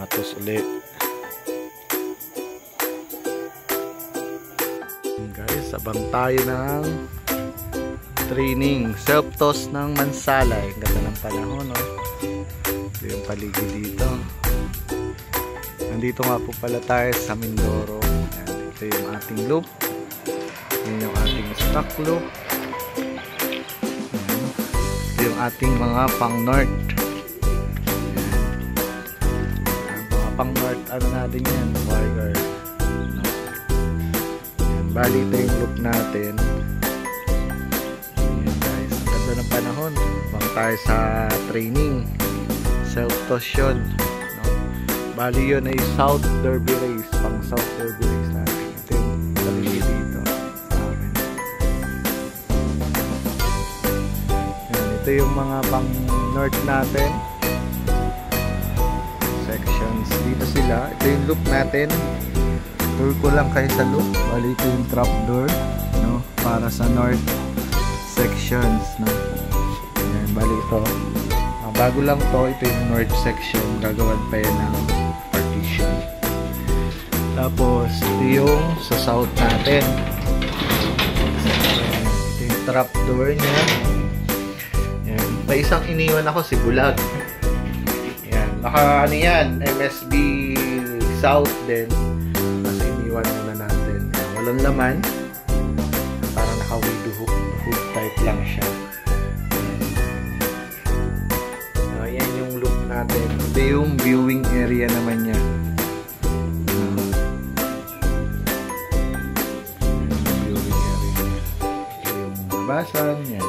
Matos ulit. Guys, abang tayo ng training. Self-toss ng Mansalay. Ganda ng panahon, no? Ito yung paligid dito. Nandito nga po pala tayo sa Mindoro. Ayan, ito yung ating loop. Yan yung ating stock loop. Ayan. Ito yung ating mga pang north. Mga pang north, ano natin yan? Wire. Bali, ito yung loop natin. Ayan guys, ang ganda ng panahon. Bang tayo sa training. Self-toss yun. Bali yun ay South Derby Race. Pang South Derby Race natin. Ito yung paligid dito. Ayan, ito yung mga pang north natin. Sections. Dito sila. Ito yung loop natin. Tour ko lang kayo sa loop. Bali ito yung trapdoor, no? Para sa north sections, no? Ayan, bali ito. Bago lang to, ito yung north section. Gagawan pa yan ng partition. Tapos ito yung sa south natin. Ayan, ito yung trapdoor nya. Ayan, may isang iniwan ako, si Bulag. Ayan, baka ano yan, MSB South din. Iwan muna natin. Walang laman. Parang naka-window hood type lang siya. So, yan yung loop natin. Ito yung viewing area naman niya. Viewing area. Ito yung labasan. Yan.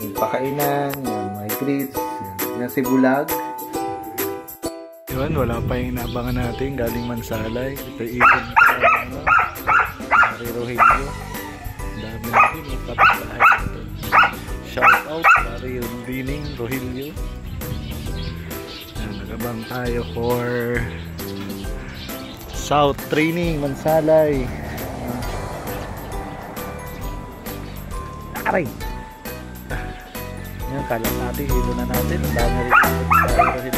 Yung pakainan. Yan. May grits. Yan. Yan si Bulag. Yun, wala pa yung inaabangan natin. Galing Mansalay. Ito yung ikon Pari Rogelio. Ang dami natin. Yung kapitbahay natin. Shout out Pari Dining Rogelio. Nagabang tayo for South Training Mansalay. Aray! Yan, kalang natin. Hilo na natin. Ang dami rin natin. Pari Rogelio.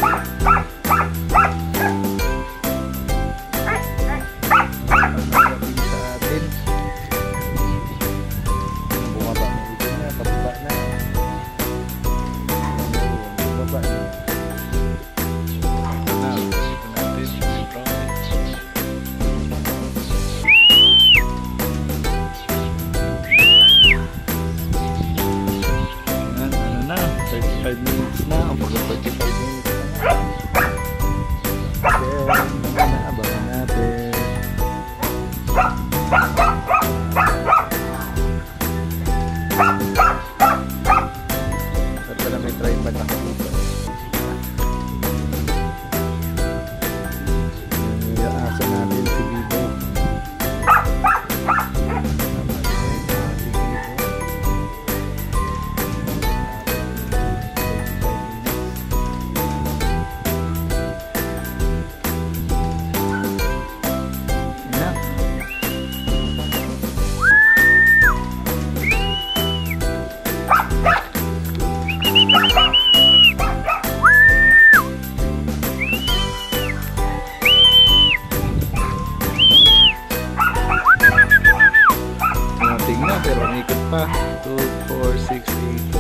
Pero umikot pa. 2, 4, 6, 8.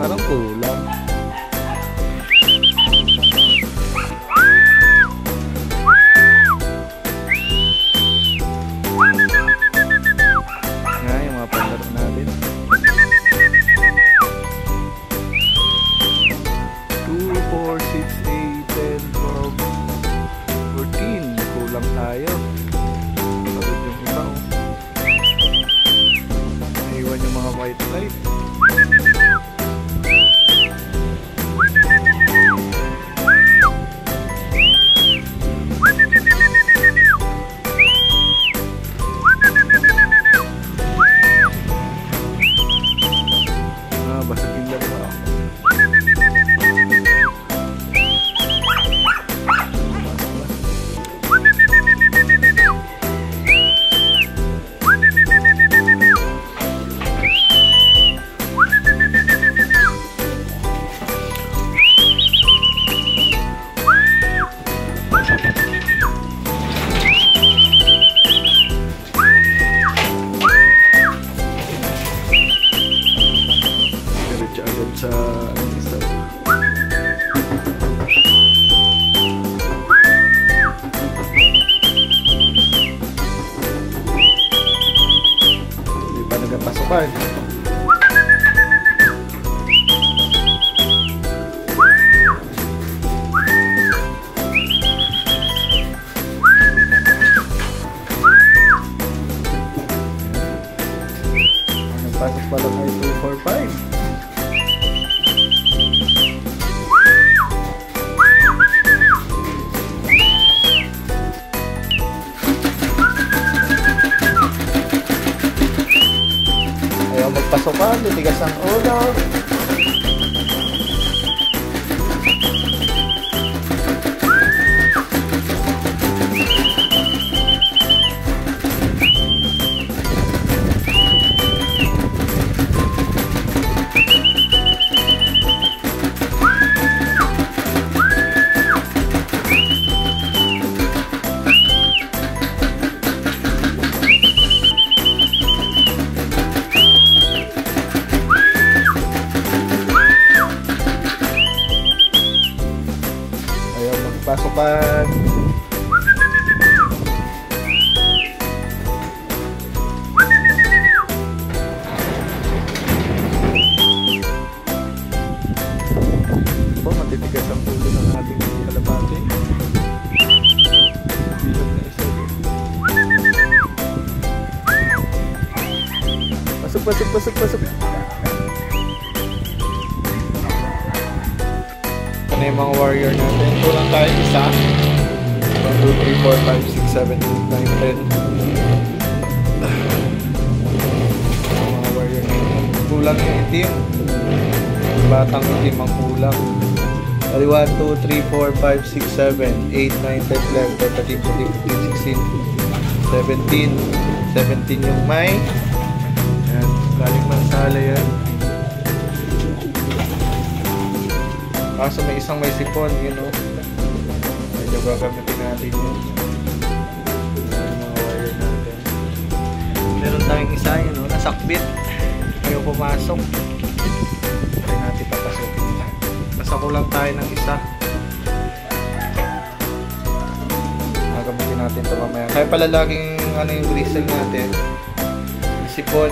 Parang kulang. Nga, yung mga palaro natin. 2, 4, 6, 8, 10, 12, 14. Kulang tayo. Pagod yung iba. Yung mga white light. Basagin lang ba ako? pasukan. Pasok pa lang ay 245. Ayaw magpasokan, titigas ang ulo. Pasukan. Po, matitigas ang ulo ng ating kalabate. Bilog na isa. Pasok. Ano yung mga warrior natin? Kulang tayo isa. 1, 2, 3, 4, 5, 6, 7, 8, 9, 10. Mga warrior natin. Kulang yung itim. Batang itim ang kulang. 1, 2, 3, 4, 5, 6, 7, 8, 9, 10, 11, 12, 13, 14, 15, 16, 17. 17 yung may. Yan. Galing mansala yan. Kaso may isang may sipon, you know. Medyo gagamitin natin yun. Yung mga wire natin. Meron tayong isa, you know, nasakbit. Ayaw pumasok. Try natin papasukin. Basta kulang tayo ng isa. Gagamitin natin ito mamaya. Kaya pala laging ano yung gristle natin. Sipon.